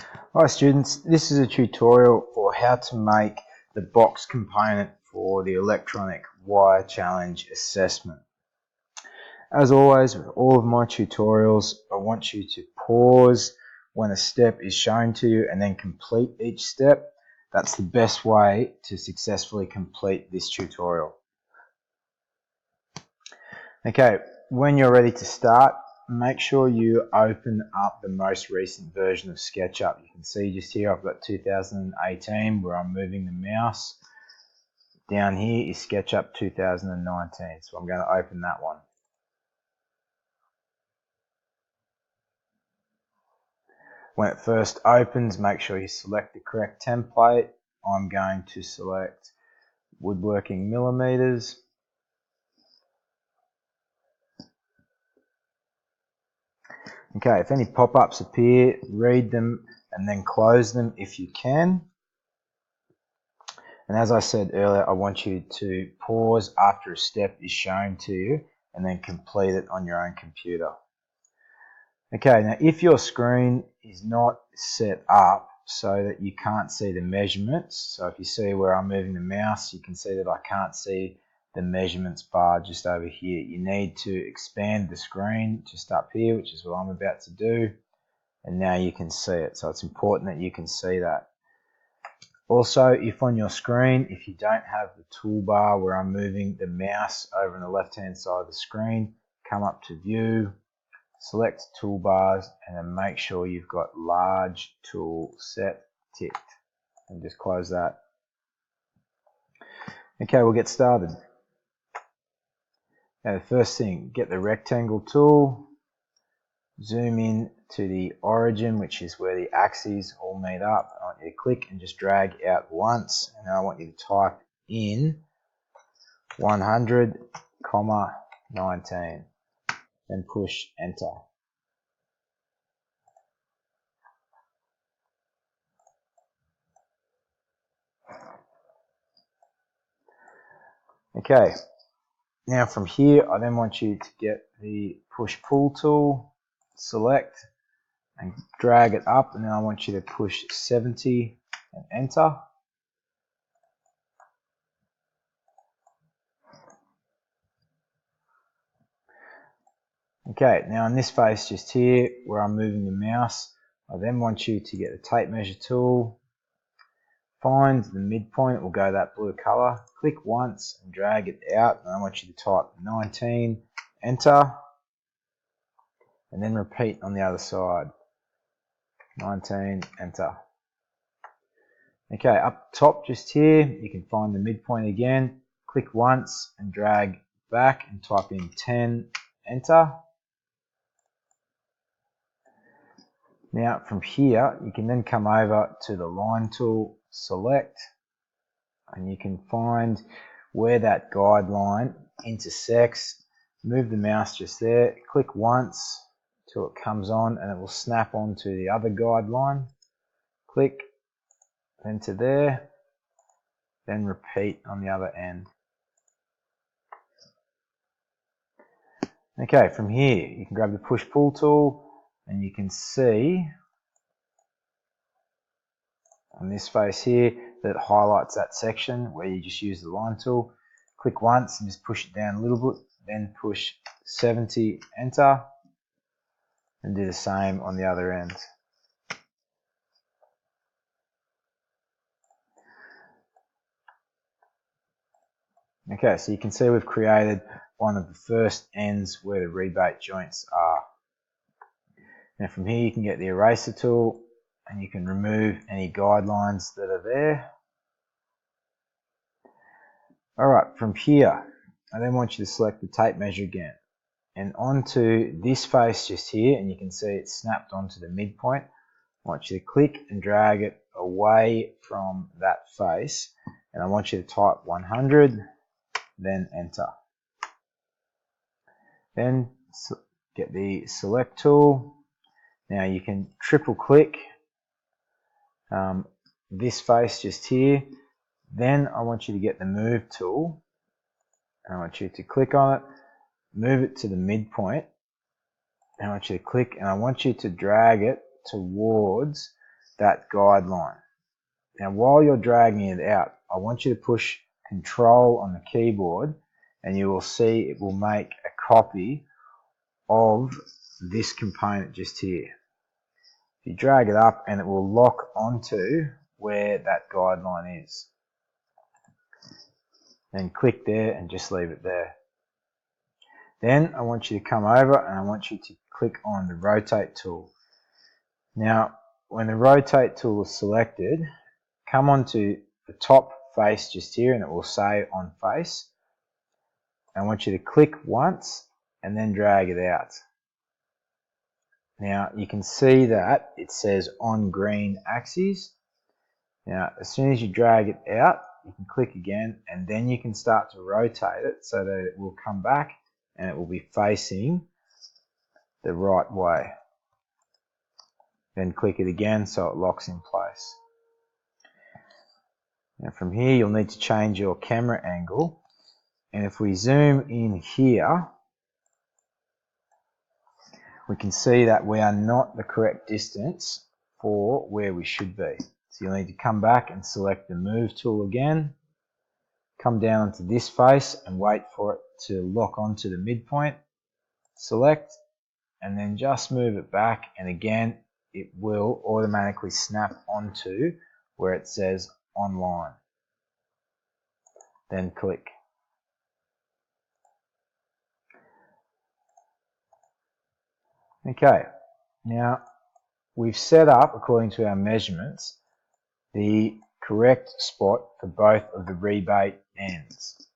Hi students, this is a tutorial for how to make the box component for the electronic wire challenge assessment. As always with all of my tutorials, I want you to pause when a step is shown to you and then complete each step. That's the best way to successfully complete this tutorial. Okay, when you're ready to start, make sure you open up the most recent version of SketchUp. You can see just here I've got 2018 where I'm moving the mouse. Down here is SketchUp 2019, so I'm going to open that one. When it first opens, make sure you select the correct template. I'm going to select woodworking millimeters. Okay, if any pop-ups appear, read them and then close them if you can. And as I said earlier, I want you to pause after a step is shown to you and then complete it on your own computer. Okay, now if your screen is not set up so that you can't see the measurements, so if you see where I'm moving the mouse, you can see that I can't see the measurements bar just over here. You need to expand the screen just up here, which is what I'm about to do, and now you can see it. So it's important that you can see that. Also, if on your screen, if you don't have the toolbar where I'm moving the mouse over on the left hand side of the screen, come up to view, select toolbars, and then make sure you've got large tool set ticked, and just close that. Okay, we'll get started. Now the first thing, get the rectangle tool, zoom in to the origin, which is where the axes all meet up. I want you to click and just drag out once, and then I want you to type in 100,19, then push enter. Okay, now from here I then want you to get the push-pull tool, select and drag it up, and then I want you to push 70 and enter. Okay, now in this face just here where I'm moving the mouse, I then want you to get the tape measure tool, find the midpoint, it will go that blue color, click once and drag it out, and I want you to type 19, enter, and then repeat on the other side, 19, enter. Okay, up top just here, you can find the midpoint again, click once and drag back and type in 10, enter. Now from here, you can then come over to the line tool, select, and you can find where that guideline intersects. Move the mouse just there, click once till it comes on and it will snap onto the other guideline. Click, then to there, then repeat on the other end. Okay, from here you can grab the push-pull tool and you can see on this face here that it highlights that section where you just use the line tool. Click once and just push it down a little bit, then push 70, enter, and do the same on the other end. Okay, so you can see we've created one of the first ends where the rebate joints are. Now from here you can get the eraser tool and you can remove any guidelines that are there. Alright, from here I then want you to select the tape measure again and onto this face just here, and you can see it's snapped onto the midpoint. I want you to click and drag it away from that face, and I want you to type 100, then enter. Then get the select tool. Now you can triple click this face just here. Then I want you to get the move tool, and I want you to click on it, move it to the midpoint, and I want you to click, and I want you to drag it towards that guideline. Now while you're dragging it out, I want you to push Control on the keyboard and you will see it will make a copy of this component just here. You drag it up and it will lock onto where that guideline is. Then click there and just leave it there. Then I want you to come over and I want you to click on the rotate tool. Now when the rotate tool is selected, come onto the top face just here and it will say on face. I want you to click once and then drag it out. Now you can see that it says on green axis. Now as soon as you drag it out, you can click again and then you can start to rotate it so that it will come back and it will be facing the right way. Then click it again so it locks in place. Now from here you'll need to change your camera angle, and if we zoom in here we can see that we are not the correct distance for where we should be. So you'll need to come back and select the move tool again, come down onto this face and wait for it to lock onto the midpoint, select, and then just move it back, and again it will automatically snap onto where it says online. Then click. Okay, now we've set up, according to our measurements, the correct spot for both of the rebate ends.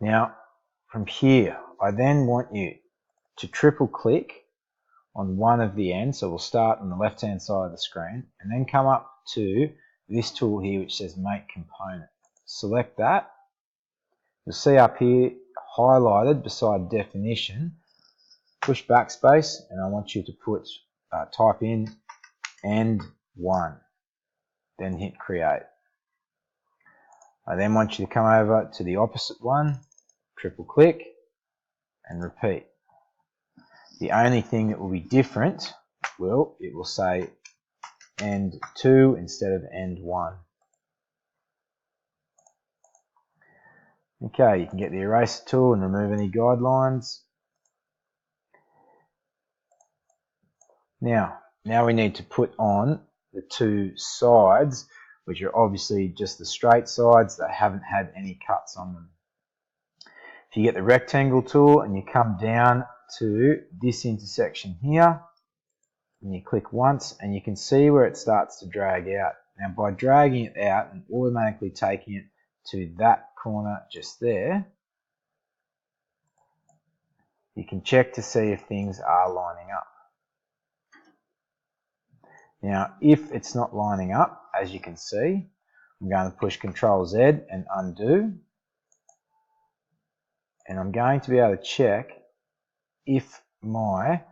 Now from here I then want you to triple click on one of the ends, so we'll start on the left hand side of the screen and then come up to this tool here which says make component. Select that. You'll see up here highlighted beside definition, push backspace and I want you to put type in end 1, then hit create. I then want you to come over to the opposite one, triple click and repeat. The only thing that will be different, it will say end 2 instead of end 1. Okay, you can get the eraser tool and remove any guidelines. Now we need to put on the two sides, which are obviously just the straight sides that haven't had any cuts on them. If you get the rectangle tool and you come down to this intersection here, and you click once and you can see where it starts to drag out. Now by dragging it out and automatically taking it to that corner just there, you can check to see if things are lining up. Now if it's not lining up, as you can see, I'm going to push Ctrl Z and undo, and I'm going to be able to check if my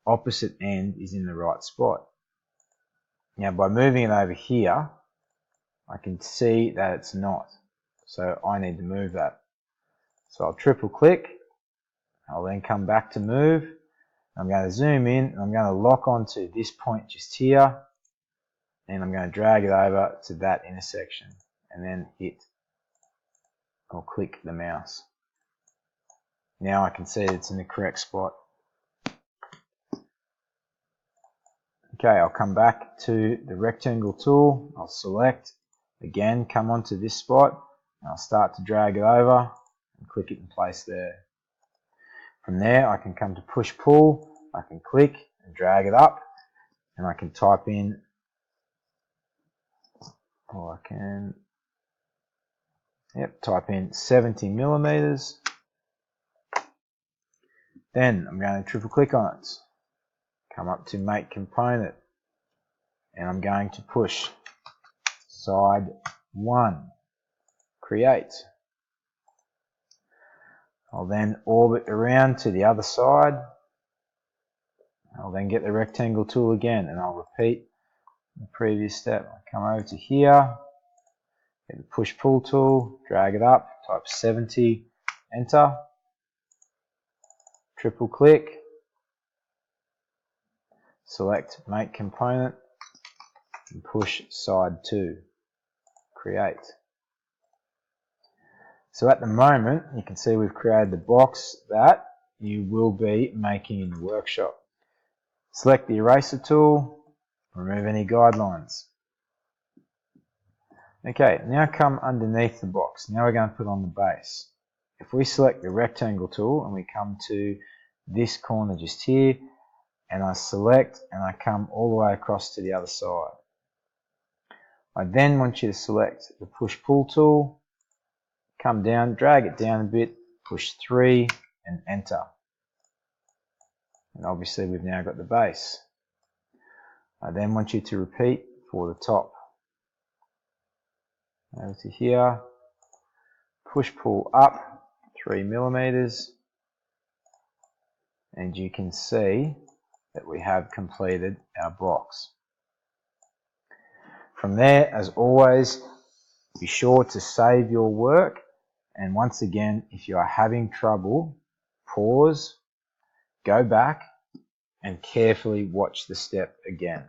opposite end is in the right spot. Now by moving it over here, I can see that it's not, so I need to move that. So I'll triple click, I'll then come back to move, I'm going to zoom in and I'm going to lock onto this point just here, and I'm going to drag it over to that intersection and then hit or click the mouse. Now I can see it's in the correct spot. Okay, I'll come back to the rectangle tool, I'll select, again come onto this spot, and I'll start to drag it over and click it in place there. From there I can come to push pull, I can click and drag it up, and I can type in, or I can type in 70 millimeters. Then I'm going to triple click on it, come up to make component, and I'm going to push side 1, create. I'll then orbit around to the other side. I'll then get the rectangle tool again and I'll repeat the previous step. I'll come over to here, get the push pull tool, drag it up, type 70, enter, triple click, select make component, and push side 2, create. So at the moment, you can see we've created the box that you will be making in the workshop. Select the eraser tool, remove any guidelines. Okay, now come underneath the box. Now we're going to put on the base. If we select the rectangle tool and we come to this corner just here, and I select and I come all the way across to the other side. I then want you to select the push-pull tool, come down, drag it down a bit, push 3 and enter. And obviously we've now got the base. I then want you to repeat for the top. Over to here, push-pull up 3 millimeters, and you can see that we have completed our box. From there, as always, be sure to save your work, and once again, if you are having trouble, pause, go back and carefully watch the step again.